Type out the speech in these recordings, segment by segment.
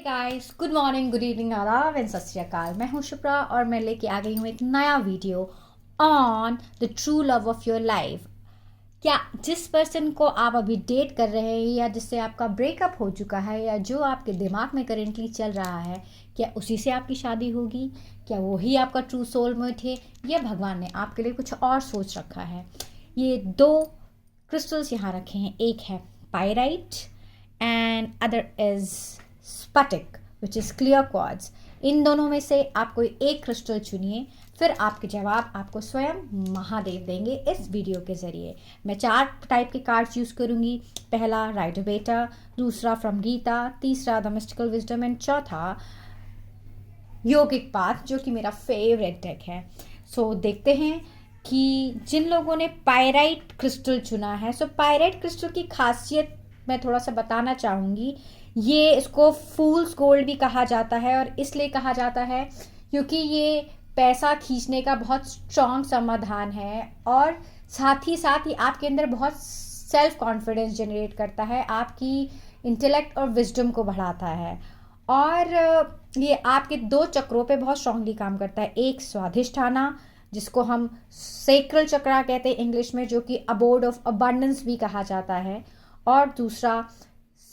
Guys, good morning, good evening, आदाब and सत श्री अकाल। मैं हूं शुभ्रा और मैं लेके आ गई हूं एक नया video on the true love of your life. क्या जिस पर्सन को आप अभी डेट कर रहे हैं या जिससे आपका ब्रेकअप हो चुका है या जो आपके दिमाग में करेंटली चल रहा है, क्या उसी से आपकी शादी होगी? क्या वही आपका ट्रू सोलमेट है या भगवान ने आपके लिए कुछ और सोच रखा है? ये दो क्रिस्टल्स यहाँ रखे हैं, एक है पायराइट एंड अदर इज स्फटिक विच इज़ क्लियर क्वार्ट्ज। इन दोनों में से आप कोई एक क्रिस्टल चुनिए, फिर आपके जवाब आपको स्वयं महादेव देंगे इस वीडियो के ज़रिए। मैं 4 टाइप के कार्ड्स यूज़ करूँगी। पहला राइट बेटा, दूसरा फ्रॉम गीता, तीसरा द मिस्टिकल विजडम एंड चौथा योगिक पाथ, जो कि मेरा फेवरेट डेक है। सो देखते हैं कि जिन लोगों ने पायराइट क्रिस्टल चुना है, सो पायराइट क्रिस्टल की खासियत मैं थोड़ा सा बताना चाहूँगी। ये इसको फूल्स गोल्ड भी कहा जाता है और इसलिए कहा जाता है क्योंकि ये पैसा खींचने का बहुत स्ट्रॉन्ग समाधान है और साथ ही आपके अंदर बहुत सेल्फ कॉन्फिडेंस जनरेट करता है, आपकी इंटेलेक्ट और विजडम को बढ़ाता है और ये आपके 2 चक्रों पे बहुत स्ट्रांगली काम करता है। एक स्वाधिष्ठाना, जिसको हम सेक्रल चक्रा कहते हैं इंग्लिश में, जो कि अबोर्ड ऑफ अबंडेंस भी कहा जाता है, और दूसरा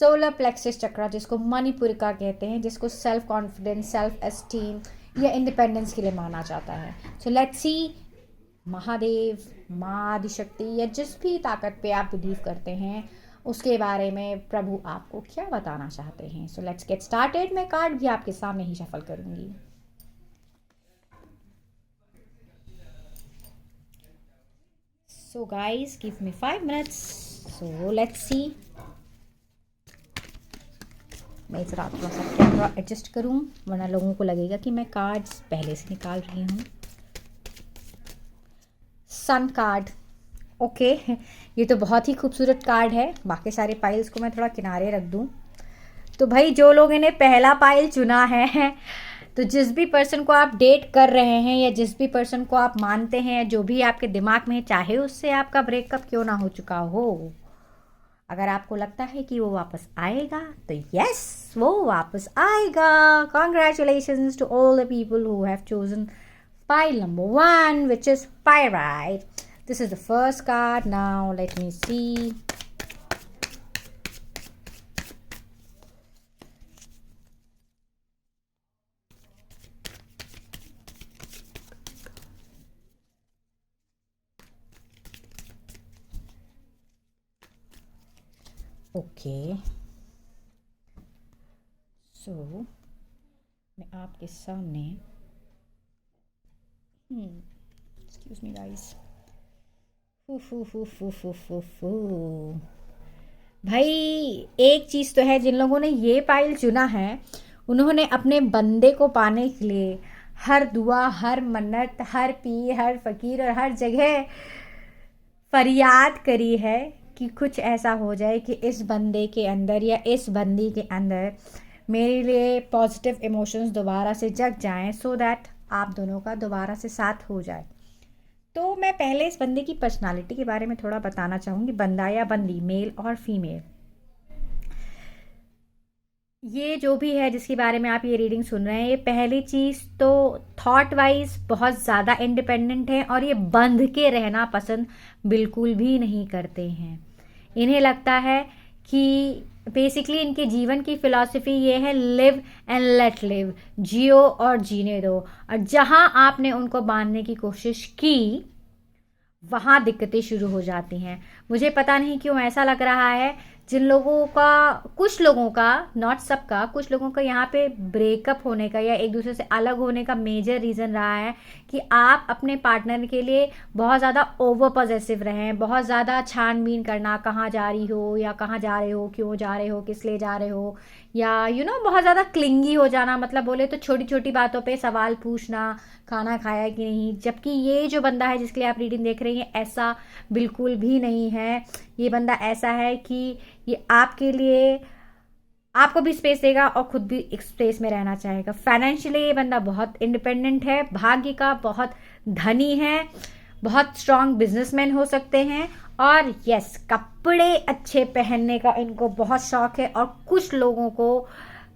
सोलर प्लेक्सस चक्रा, जिसको मणिपुरिका कहते हैं, जिसको सेल्फ कॉन्फिडेंस, सेल्फ एस्टीम या इंडिपेंडेंस के लिए माना जाता है। सो लेट्स सी महादेव, माँ आदिशक्ति या जिस भी ताकत पे आप बिलीव करते हैं उसके बारे में प्रभु आपको क्या बताना चाहते हैं। So let's get started. मैं कार्ड भी आपके सामने ही शफल करूंगी। So guys, give me 5 minutes. So let's see. मैं ज़रा थोड़ा सा कैमरा एडजस्ट करूं, वरना लोगों को लगेगा कि मैं कार्ड्स पहले से निकाल रही हूँ। सन कार्ड, ओके, ये तो बहुत ही खूबसूरत कार्ड है। बाकी सारे पाइल्स को मैं थोड़ा किनारे रख दूं। तो भाई, जो लोगों ने पहला पाइल चुना है, तो जिस भी पर्सन को आप डेट कर रहे हैं या जिस भी पर्सन को आप मानते हैं, जो भी आपके दिमाग में है, चाहे उससे आपका ब्रेकअप क्यों ना हो चुका हो, अगर आपको लगता है कि वो वापस आएगा तो यस, वो वापस आएगा। Congratulations to all the people who have chosen pile number 1, which is pyrite. This is the first card. Now let me see. Okay. So, मैं आपके सामने एक्सक्यूज मी गाइस, भाई एक चीज़ तो है, जिन लोगों ने ये पाइल चुना है उन्होंने अपने बंदे को पाने के लिए हर दुआ, हर मन्नत, हर पीर, हर फकीर और हर जगह फरियाद करी है कि कुछ ऐसा हो जाए कि इस बंदे के अंदर या इस बंदी के अंदर मेरे लिए पॉजिटिव इमोशंस दोबारा से जग जाएं, सो दैट आप दोनों का दोबारा से साथ हो जाए। तो मैं पहले इस बंदे की पर्सनालिटी के बारे में थोड़ा बताना चाहूँगी। बंदा या बंदी, मेल और फीमेल, ये जो भी है जिसके बारे में आप ये रीडिंग सुन रहे हैं, ये पहली चीज़ तो थॉट वाइज बहुत ज़्यादा इंडिपेंडेंट है और ये बंध के रहना पसंद बिल्कुल भी नहीं करते हैं। इन्हें लगता है कि बेसिकली इनके जीवन की फिलॉसफी ये है, लिव एंड लेट लिव, जियो और जीने दो। और जहाँ आपने उनको बांधने की कोशिश की वहाँ दिक्कतें शुरू हो जाती हैं। मुझे पता नहीं क्यों ऐसा लग रहा है, जिन लोगों का, कुछ लोगों का, नॉट सबका, कुछ लोगों का यहाँ पे ब्रेकअप होने का या एक दूसरे से अलग होने का मेजर रीज़न रहा है कि आप अपने पार्टनर के लिए बहुत ज़्यादा ओवर पॉजेसिव रहें, बहुत ज़्यादा छानबीन करना, कहाँ जा रही हो या कहाँ जा रहे हो, क्यों जा रहे हो, किस लिए जा रहे हो, या बहुत ज़्यादा क्लिंगी हो जाना, मतलब बोले तो छोटी छोटी बातों पे सवाल पूछना, खाना खाया कि नहीं। जबकि ये जो बंदा है जिसके लिए आप रीडिंग देख रही हैं, ऐसा बिल्कुल भी नहीं है। ये बंदा ऐसा है कि ये आपके लिए, आपको भी स्पेस देगा और खुद भी एक स्पेस में रहना चाहेगा। फाइनेंशियली ये बंदा बहुत इंडिपेंडेंट है, भाग्य का बहुत धनी है, बहुत स्ट्रॉन्ग बिजनेसमैन हो सकते हैं, और यस, कपड़े अच्छे पहनने का इनको बहुत शौक है। और कुछ लोगों को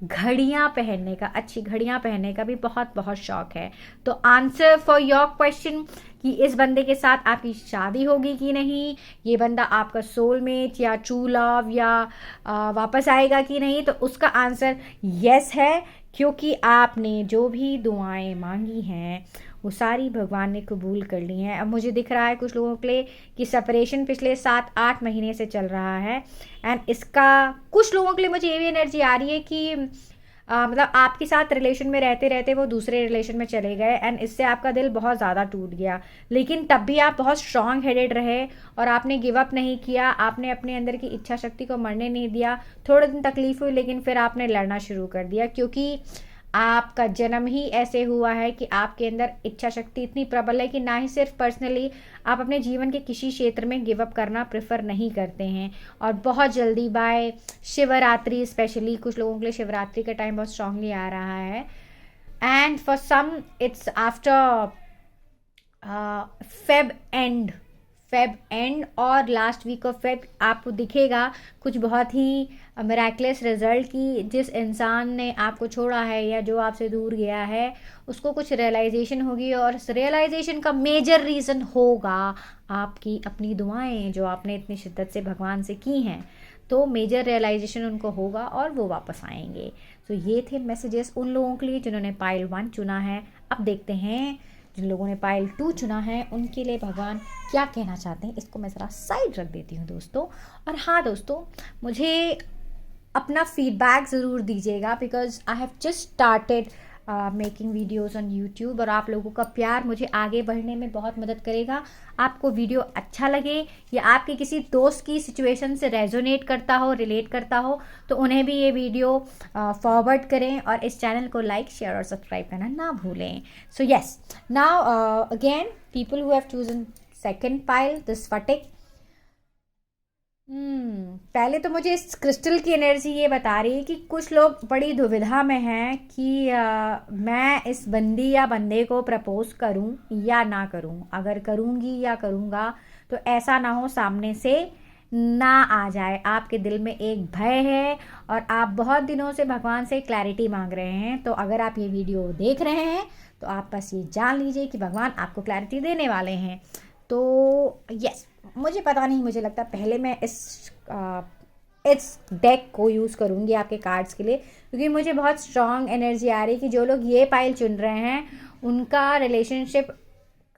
घड़ियाँ पहनने का, अच्छी घड़ियाँ पहनने का भी बहुत बहुत शौक है। तो आंसर फॉर योर क्वेश्चन कि इस बंदे के साथ आपकी शादी होगी कि नहीं, ये बंदा आपका सोलमेट या ट्रू लव या वापस आएगा कि नहीं, तो उसका आंसर यस है, क्योंकि आपने जो भी दुआएं मांगी हैं वो सारी भगवान ने कबूल कर ली हैं। अब मुझे दिख रहा है कुछ लोगों के लिए कि सेपरेशन पिछले 7-8 महीने से चल रहा है, एंड इसका कुछ लोगों के लिए मुझे ये भी एनर्जी आ रही है कि मतलब आपके साथ रिलेशन में रहते रहते वो दूसरे रिलेशन में चले गए, एंड इससे आपका दिल बहुत ज़्यादा टूट गया, लेकिन तब भी आप बहुत स्ट्रांग हेडेड रहे और आपने गिव अप नहीं किया, आपने अपने अंदर की इच्छा शक्ति को मरने नहीं दिया। थोड़े दिन तकलीफ हुई, लेकिन फिर आपने लड़ना शुरू कर दिया, क्योंकि आपका जन्म ही ऐसे हुआ है कि आपके अंदर इच्छा शक्ति इतनी प्रबल है कि ना ही सिर्फ पर्सनली आप अपने जीवन के किसी क्षेत्र में गिव अप करना प्रेफर नहीं करते हैं। और बहुत जल्दी बाय शिवरात्रि, स्पेशली कुछ लोगों के लिए शिवरात्रि का टाइम बहुत स्ट्रांगली आ रहा है, and for some it's after Feb end और लास्ट वीक ऑफ फेब आपको दिखेगा कुछ बहुत ही मिराक्युलस रिजल्ट की जिस इंसान ने आपको छोड़ा है या जो आपसे दूर गया है उसको कुछ रियलाइजेशन होगी, और इस रियलाइजेशन का मेजर रीज़न होगा आपकी अपनी दुआएं जो आपने इतनी शिद्दत से भगवान से की हैं। तो मेजर रियलाइजेशन उनको होगा और वो वापस आएंगे। तो ये थे मैसेजेस उन लोगों के लिए जिन्होंने पाइल 1 चुना है। अब देखते हैं जिन लोगों ने पाइल 2 चुना है उनके लिए भगवान क्या कहना चाहते हैं। इसको मैं ज़रा साइड रख देती हूँ दोस्तों। और हाँ दोस्तों, मुझे अपना फीडबैक ज़रूर दीजिएगा, because I have just started making videos on YouTube, और आप लोगों का प्यार मुझे आगे बढ़ने में बहुत मदद करेगा। आपको वीडियो अच्छा लगे या आपके किसी दोस्त की सिचुएशन से रेजोनेट करता हो, रिलेट करता हो, तो उन्हें भी ये वीडियो फॉरवर्ड करें और इस चैनल को लाइक, शेयर और सब्सक्राइब करना ना भूलें। So yes, now again people who have chosen second pile, the स्फटिक। पहले तो मुझे इस क्रिस्टल की एनर्जी ये बता रही है कि कुछ लोग बड़ी दुविधा में हैं कि मैं इस बंदी या बंदे को प्रपोज करूं या ना करूं। अगर करूंगी या करूंगा तो ऐसा ना हो सामने से ना आ जाए। आपके दिल में एक भय है और आप बहुत दिनों से भगवान से क्लैरिटी मांग रहे हैं। तो अगर आप ये वीडियो देख रहे हैं तो आप बस ये जान लीजिए कि भगवान आपको क्लैरिटी देने वाले हैं। तो यस, मुझे पता नहीं, मुझे लगता है पहले मैं इस डेक को यूज़ करूँगी आपके कार्ड्स के लिए, क्योंकि मुझे बहुत स्ट्रॉन्ग एनर्जी आ रही है कि जो लोग ये पाइल चुन रहे हैं उनका रिलेशनशिप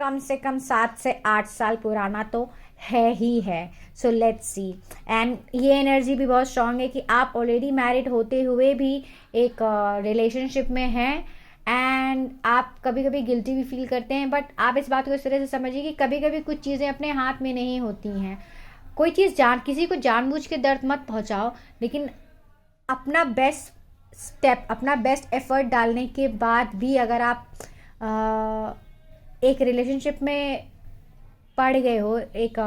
कम से कम 7 से 8 साल पुराना तो है ही है। So let's see. एंड ये एनर्जी भी बहुत स्ट्रॉन्ग है कि आप ऑलरेडी मैरिड होते हुए भी एक रिलेशनशिप में हैं, एंड आप कभी कभी गिल्टी भी फील करते हैं। बट आप इस बात को इस तरह से समझिए कि कभी कभी कुछ चीज़ें अपने हाथ में नहीं होती हैं। कोई चीज़ किसी को जानबूझ के दर्द मत पहुंचाओ, लेकिन अपना बेस्ट स्टेप, अपना बेस्ट एफर्ट डालने के बाद भी अगर आप एक रिलेशनशिप में पड़ गए हो, एक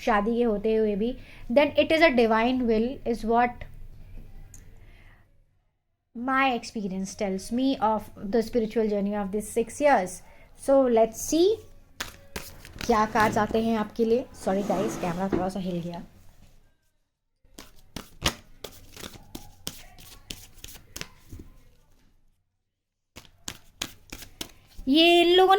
शादी के होते हुए भी, then it is a divine will, is what my experience tells me of the spiritual journey of these 6 years. So let's see क्या कार्ड्स आते हैं आपके लिए। सॉरी गाइस, कैमरा थोड़ा सा हिल गया।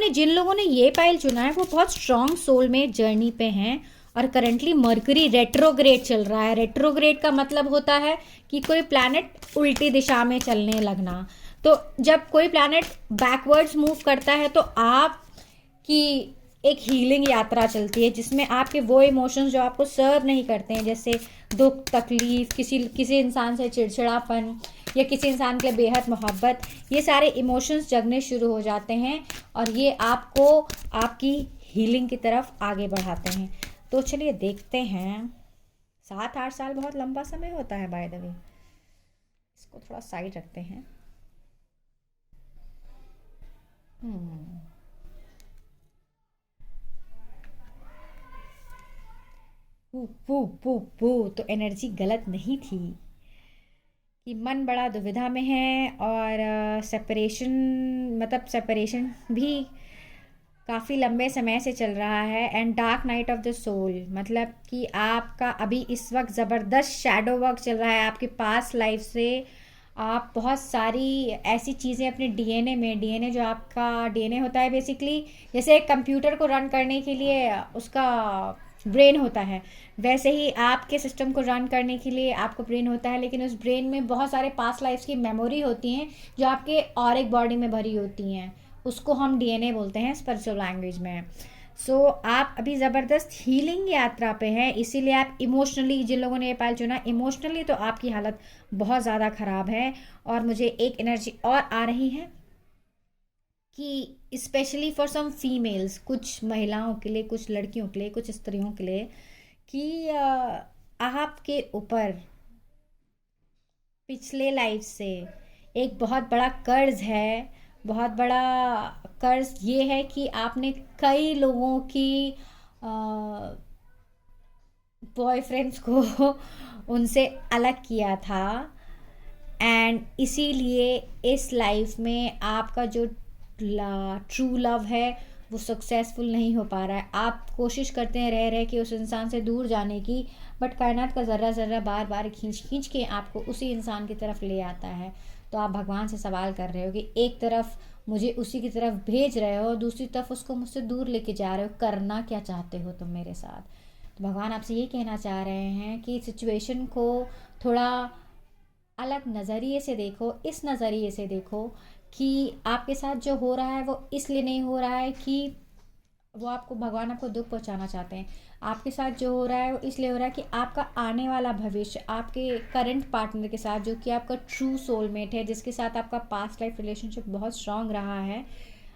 जिन लोगों ने ये पाइल चुना है वो बहुत स्ट्रॉन्ग सोलमेट जर्नी पे हैं, और करंटली मर्करी रेट्रोग्रेड चल रहा है। रेट्रोग्रेड का मतलब होता है कि कोई प्लैनेट उल्टी दिशा में चलने लगना। तो जब कोई प्लैनेट बैकवर्ड्स मूव करता है तो आपकी एक हीलिंग यात्रा चलती है, जिसमें आपके वो इमोशंस जो आपको सर्व नहीं करते हैं, जैसे दुख, तकलीफ, किसी इंसान से चिड़चिड़ापन या किसी इंसान के लिए बेहद मोहब्बत, ये सारे इमोशंस जगने शुरू हो जाते हैं और ये आपको आपकी हीलिंग की तरफ आगे बढ़ाते हैं। तो चलिए देखते हैं। 7-8 साल बहुत लंबा समय होता है बाय द वे। इसको थोड़ा साइड रखते हैं। तो एनर्जी गलत नहीं थी कि मन बड़ा दुविधा में है, और सेपरेशन भी काफ़ी लंबे समय से चल रहा है। And dark night of the soul, मतलब कि आपका अभी इस वक्त ज़बरदस्त शैडो वर्क चल रहा है आपके पास्ट लाइफ से। आप बहुत सारी ऐसी चीज़ें अपने डीएनए में, डीएनए जो आपका डीएनए होता है बेसिकली, जैसे एक कंप्यूटर को रन करने के लिए उसका ब्रेन होता है, वैसे ही आपके सिस्टम को रन करने के लिए आपको ब्रेन होता है, लेकिन उस ब्रेन में बहुत सारे पास्ट लाइफ्स की मेमोरी होती हैं जो आपके और एक बॉडी में भरी होती हैं, उसको हम डीएनए बोलते हैं स्पिरिचुअल लैंग्वेज में। सो आप अभी ज़बरदस्त हीलिंग यात्रा पे हैं, इसीलिए आप इमोशनली, जिन लोगों ने ये पाल चुना, इमोशनली तो आपकी हालत बहुत ज़्यादा ख़राब है। और मुझे एक एनर्जी और आ रही है कि स्पेशली फॉर सम फीमेल्स, कुछ महिलाओं के लिए, कुछ लड़कियों के लिए, कुछ स्त्रियों के लिए, कि आपके ऊपर पिछले लाइफ से एक बहुत बड़ा कर्ज है। बहुत बड़ा कर्ज ये है कि आपने कई लोगों की बॉयफ्रेंड्स को उनसे अलग किया था, एंड इसीलिए इस लाइफ में आपका जो ट्रू लव है वो सक्सेसफुल नहीं हो पा रहा है। आप कोशिश करते हैं रह रह के उस इंसान से दूर जाने की, बट कायनात का ज़र्रा ज़र्रा बार बार खींच खींच के आपको उसी इंसान की तरफ ले आता है। तो आप भगवान से सवाल कर रहे हो कि एक तरफ मुझे उसी की तरफ भेज रहे हो, दूसरी तरफ उसको मुझसे दूर लेके जा रहे हो, करना क्या चाहते हो तुम मेरे साथ। तो भगवान आपसे ये कहना चाह रहे हैं कि सिचुएशन को थोड़ा अलग नज़रिए से देखो, इस नज़रिए से देखो कि आपके साथ जो हो रहा है वो इसलिए नहीं हो रहा है कि वो आपको, भगवान आपको दुख पहुंचाना चाहते हैं। आपके साथ जो हो रहा है वो इसलिए हो रहा है कि आपका आने वाला भविष्य आपके करंट पार्टनर के साथ, जो कि आपका ट्रू सोलमेट है, जिसके साथ आपका पास्ट लाइफ रिलेशनशिप बहुत स्ट्रांग रहा है,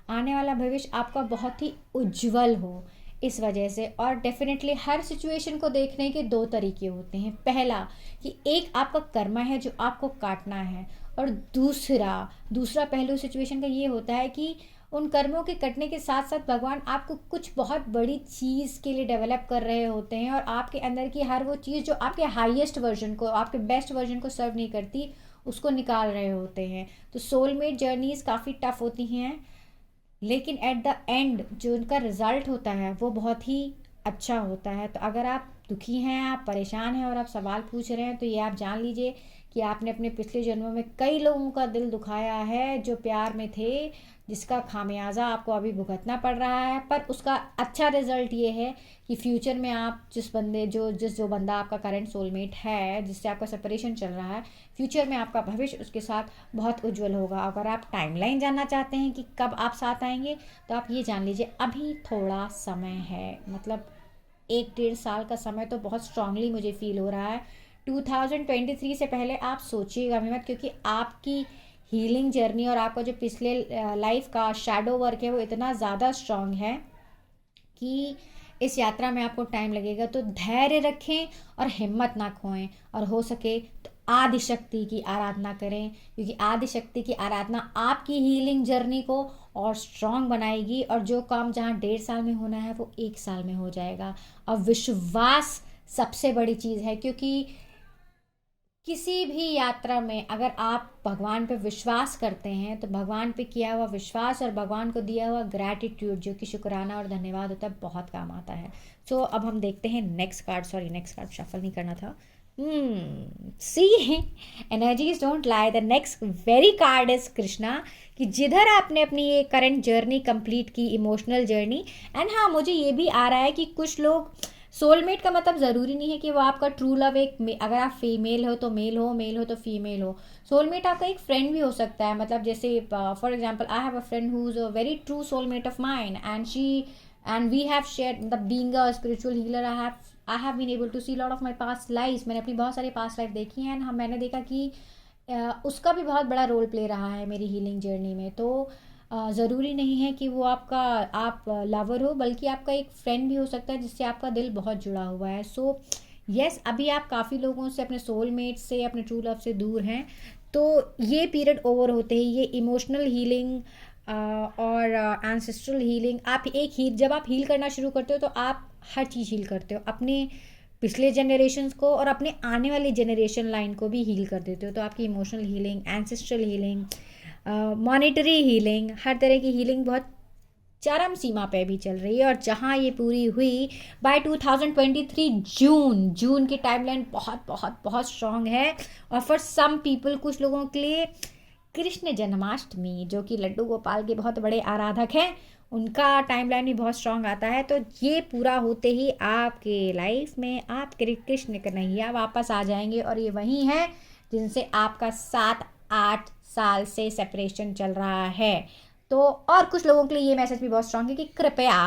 आने वाला भविष्य आपका बहुत ही उज्जवल हो इस वजह से। और डेफिनेटली हर सिचुएशन को देखने के दो तरीके होते हैं। पहला कि एक आपका कर्मा है जो आपको काटना है, और दूसरा पहलू सिचुएशन का ये होता है कि उन कर्मों के कटने के साथ साथ भगवान आपको कुछ बहुत बड़ी चीज़ के लिए डेवलप कर रहे होते हैं, और आपके अंदर की हर वो चीज़ जो आपके हाईएस्ट वर्जन को, आपके बेस्ट वर्जन को सर्व नहीं करती, उसको निकाल रहे होते हैं। तो सोलमेट जर्नीज काफ़ी टफ होती हैं, लेकिन एट द एंड जो उनका रिज़ल्ट होता है वो बहुत ही अच्छा होता है। तो अगर आप दुखी हैं, आप परेशान हैं और आप सवाल पूछ रहे हैं, तो ये आप जान लीजिए कि आपने अपने पिछले जन्मों में कई लोगों का दिल दुखाया है जो प्यार में थे, जिसका खामियाजा आपको अभी भुगतना पड़ रहा है। पर उसका अच्छा रिजल्ट ये है कि फ्यूचर में आप जो बंदा आपका करंट सोलमेट है, जिससे आपका सेपरेशन चल रहा है, फ्यूचर में आपका भविष्य उसके साथ बहुत उज्जवल होगा। अगर आप टाइमलाइन जानना चाहते हैं कि कब आप साथ आएंगे, तो आप ये जान लीजिए अभी थोड़ा समय है, मतलब 1-1.5 साल का समय तो बहुत स्ट्रांगली मुझे फील हो रहा है। 2023 से पहले आप सोचिएगा भी मत, क्योंकि आपकी हीलिंग जर्नी और आपका जो पिछले लाइफ का शैडो वर्क है वो इतना ज़्यादा स्ट्रांग है कि इस यात्रा में आपको टाइम लगेगा। तो धैर्य रखें और हिम्मत ना खोएं, और हो सके तो आदि शक्ति की आराधना करें, क्योंकि आदि शक्ति की आराधना आपकी हीलिंग जर्नी को और स्ट्रांग बनाएगी, और जो काम जहाँ 1.5 साल में होना है वो 1 साल में हो जाएगा। और विश्वास सबसे बड़ी चीज़ है, क्योंकि किसी भी यात्रा में अगर आप भगवान पे विश्वास करते हैं, तो भगवान पे किया हुआ विश्वास और भगवान को दिया हुआ ग्रैटिट्यूड, जो कि शुक्राना और धन्यवाद होता है, बहुत काम आता है। सो अब हम देखते हैं नेक्स्ट कार्ड शफल नहीं करना था। See energies don't lie. The next very card is Krishna, कि जिधर आपने अपनी ये करंट जर्नी कंप्लीट की, इमोशनल जर्नी, एंड हाँ मुझे ये भी आ रहा है कि कुछ लोग, सोलमेट का मतलब ज़रूरी नहीं है कि वो आपका ट्रू लव अगर आप फीमेल हो तो मेल हो, मेल हो तो फीमेल हो। सोलमेट आपका एक फ्रेंड भी हो सकता है, मतलब जैसे for example I have a friend who is a very true soulmate of mine, and we have share, मतलब being a spiritual healer, I have been able to see lot of my past life. मैंने अपनी बहुत सारी past life देखी हैं, and मैंने देखा कि उसका भी बहुत बड़ा रोल प्ले रहा है मेरी हीलिंग जर्नी में। तो ज़रूरी नहीं है कि वो आपका आप लवर हो, बल्कि आपका एक फ्रेंड भी हो सकता है जिससे आपका दिल बहुत जुड़ा हुआ है। सो यस, अभी आप काफ़ी लोगों से, अपने सोलमेट से, अपने ट्रू लव से दूर हैं, तो ये पीरियड ओवर होते ही ये इमोशनल हीलिंग और एंसेस्ट्रल हीलिंग, जब आप हील करना शुरू करते हो तो आप हर चीज़ हील करते हो, अपने पिछले जनरेशन्स को और अपने आने वाली जनरेशन लाइन को भी हील कर देते हो। तो आपकी emotional healing, ancestral healing, monetary healing, हर तरह की हीलिंग बहुत चरम सीमा पे भी चल रही है, और जहाँ ये पूरी हुई बाय 2023 जून की टाइमलाइन बहुत बहुत बहुत स्ट्रॉन्ग है। और फॉर सम पीपल, कुछ लोगों के लिए कृष्ण जन्माष्टमी, जो कि लड्डू गोपाल के बहुत बड़े आराधक हैं, उनका टाइमलाइन भी बहुत स्ट्रॉन्ग आता है। तो ये पूरा होते ही आपके लाइफ में आप कृष्ण कन्हैया वापस आ जाएंगे, और ये वही हैं जिनसे आपका 7-8 साल से सेपरेशन चल रहा है। तो और कुछ लोगों के लिए ये मैसेज भी बहुत स्ट्रॉन्ग है कि कृपया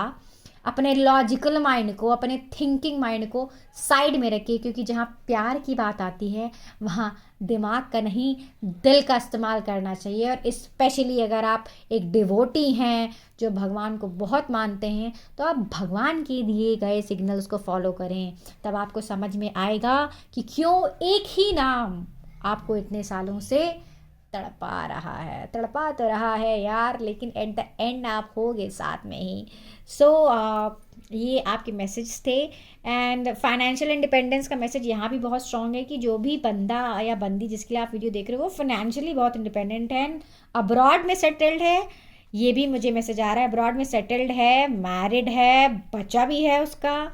अपने लॉजिकल माइंड को, अपने थिंकिंग माइंड को साइड में रखिए, क्योंकि जहाँ प्यार की बात आती है वहाँ दिमाग का नहीं, दिल का इस्तेमाल करना चाहिए। और स्पेशली अगर आप एक डिवोटी हैं जो भगवान को बहुत मानते हैं, तो आप भगवान के दिए गए सिग्नल्स को फॉलो करें। तब आपको समझ में आएगा कि क्यों एक ही नाम आपको इतने सालों से तड़पा रहा है। तड़पा तो रहा है यार, लेकिन एट द एंड आप होगे साथ में ही। सो ये आपके मैसेज थे। एंड फाइनेंशियल इंडिपेंडेंस का मैसेज यहाँ भी बहुत स्ट्रॉन्ग है कि जो भी बंदा या बंदी जिसके लिए आप वीडियो देख रहे हो वो फाइनेंशियली बहुत इंडिपेंडेंट है, अब्रॉड में सेटल्ड है। ये भी मुझे मैसेज आ रहा है, अब्रॉड में सेटल्ड है, मैरिड है, बच्चा भी है उसका।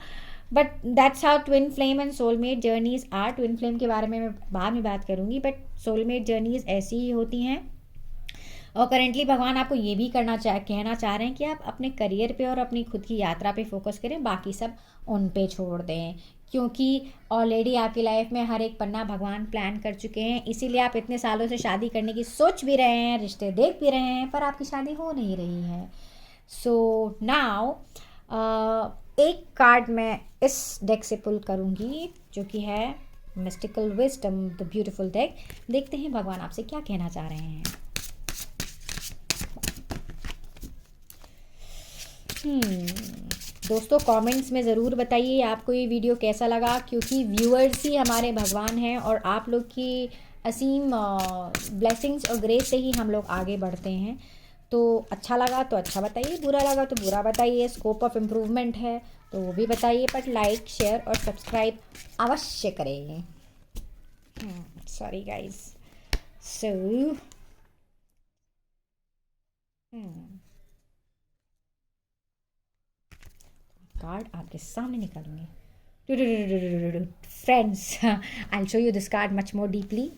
But that's how twin flame and soulmate journeys are. Twin flame के बारे में मैं बाद में बात करूँगी, बट सोलमेट जर्नीज ऐसी ही होती हैं। और करेंटली भगवान आपको ये भी कहना चाह रहे हैं कि आप अपने करियर पे और अपनी खुद की यात्रा पे फोकस करें, बाकी सब उन पे छोड़ दें, क्योंकि ऑलरेडी आपकी लाइफ में हर एक पन्ना भगवान प्लान कर चुके हैं। इसीलिए आप इतने सालों से शादी करने की सोच भी रहे हैं, रिश्ते देख भी रहे हैं, पर आपकी शादी हो नहीं रही है। सो नाउ एक कार्ड मैं इस डेक से पुल करूँगी, जो कि है mystical wisdom, the beautiful deck. देखते हैं भगवान आपसे क्या कहना चाह रहे हैं। दोस्तों कमेंट्स में ज़रूर बताइए आपको ये वीडियो कैसा लगा, क्योंकि व्यूअर्स ही हमारे भगवान हैं, और आप लोग की असीम ब्लेसिंग्स और ग्रेस से ही हम लोग आगे बढ़ते हैं। तो अच्छा लगा तो अच्छा बताइए, बुरा लगा तो बुरा बताइए, स्कोप ऑफ इम्प्रूवमेंट है तो वो भी बताइए, बट लाइक शेयर और सब्सक्राइब अवश्य करें। Sorry guys. सो कार्ड आपके सामने निकालूंगी। Friends, I show you this card much more deeply.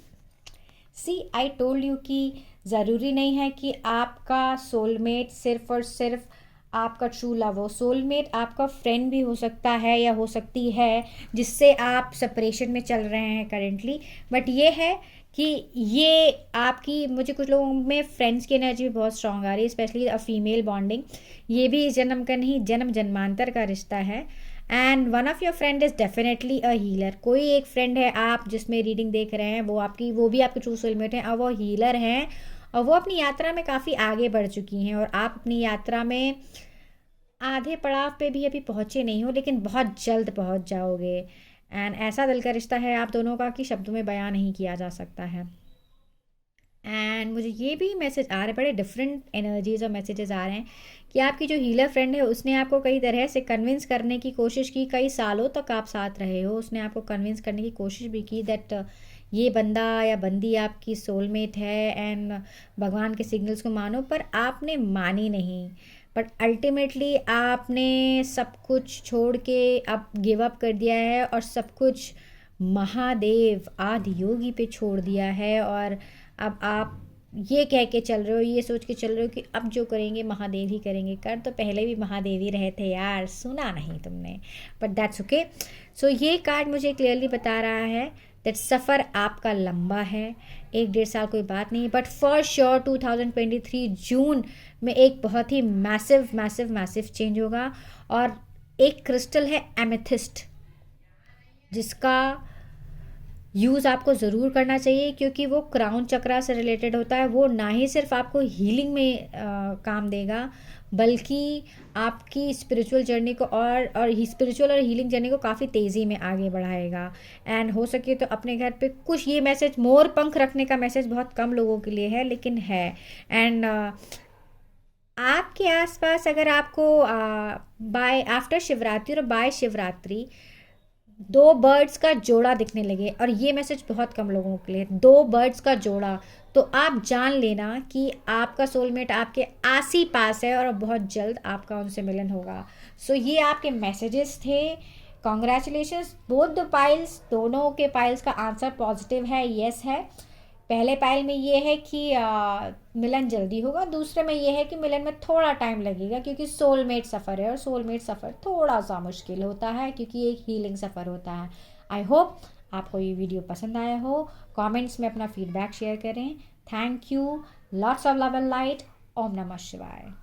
See I told you कि ज़रूरी नहीं है कि आपका सोलमेट सिर्फ और सिर्फ आपका ट्रू लव हो। सोलमेट आपका फ्रेंड भी हो सकता है या हो सकती है जिससे आप सेपरेशन में चल रहे हैं करेंटली। बट ये है कि ये आपकी, मुझे कुछ लोगों में फ्रेंड्स की एनर्जी भी बहुत स्ट्रांग आ रही है, स्पेशली अ फीमेल बॉन्डिंग। ये भी इस जन्म का नहीं, जन्म जन्मांतर का रिश्ता है। And one of your friend is definitely a healer. कोई एक फ्रेंड है आप जिसमें रीडिंग देख रहे हैं, वो भी आपके ट्रू सोलमेट हैं, और वो हीलर हैं, और वो अपनी यात्रा में काफ़ी आगे बढ़ चुकी हैं, और आप अपनी यात्रा में आधे पड़ाव पे भी अभी पहुँचे नहीं हो, लेकिन बहुत जल्द पहुँच जाओगे। एंड ऐसा दिल का रिश्ता है आप दोनों का कि शब्दों में बयां नहीं किया जा सकता है। एंड मुझे ये भी मैसेज आ रहे हैं, बड़े डिफरेंट एनर्जीज और मैसेजेस आ रहे हैं कि आपकी जो हीलर फ्रेंड है उसने आपको कई तरह से कन्विंस करने की कोशिश की, कई सालों तक आप साथ रहे हो, उसने आपको कन्विंस करने की कोशिश भी की दैट ये बंदा या बंदी आपकी सोलमेट है एंड भगवान के सिग्नल्स को मानो, पर आपने मानी नहीं। बट अल्टीमेटली आपने सब कुछ छोड़ के अब गिव अप कर दिया है, और सब कुछ महादेव आदि योगी पे छोड़ दिया है। और अब आप ये कह के चल रहे हो, ये सोच के चल रहे हो कि अब जो करेंगे महादेव ही करेंगे। कर तो पहले भी महादेव ही रहे थे यार, सुना नहीं तुमने, बट दैट्स ओके। सो ये कार्ड मुझे क्लियरली बता रहा है दैट सफ़र आपका लंबा है, 1-1.5 साल कोई बात नहीं, बट फॉर श्योर 2023 जून में एक बहुत ही मैसिव मैसिव मैसिव चेंज होगा। और एक क्रिस्टल है एमेथिस्ट, जिसका यूज़ आपको ज़रूर करना चाहिए, क्योंकि वो क्राउन चक्रा से रिलेटेड होता है। वो ना ही सिर्फ आपको हीलिंग में काम देगा, बल्कि आपकी स्पिरिचुअल जर्नी को और स्पिरिचुअल और हीलिंग जर्नी को काफ़ी तेज़ी में आगे बढ़ाएगा। एंड हो सके तो अपने घर पे कुछ, ये मैसेज मोर पंख रखने का मैसेज बहुत कम लोगों के लिए है, लेकिन है। एंड आपके आसपास अगर आपको बाय आफ्टर शिवरात्रि और बाय शिवरात्रि 2 बर्ड्स का जोड़ा दिखने लगे, और ये मैसेज बहुत कम लोगों के लिए, 2 बर्ड्स का जोड़ा, तो आप जान लेना कि आपका सोलमेट आपके आस ही पास है और बहुत जल्द आपका उनसे मिलन होगा। सो ये आपके मैसेजेस थे। कॉन्ग्रेचुलेशंस बोथ द पाइल्स, दोनों के पाइल्स का आंसर पॉजिटिव है, यस है। पहले पाइल में ये है कि मिलन जल्दी होगा, दूसरे में ये है कि मिलन में थोड़ा टाइम लगेगा, क्योंकि सोलमेट सफ़र है और सोलमेट सफ़र थोड़ा सा मुश्किल होता है क्योंकि एक हीलिंग सफ़र होता है। आई होप आपको ये वीडियो पसंद आया हो। कमेंट्स में अपना फीडबैक शेयर करें। Thank you. Lots of love and light. ओम नमः शिवाय।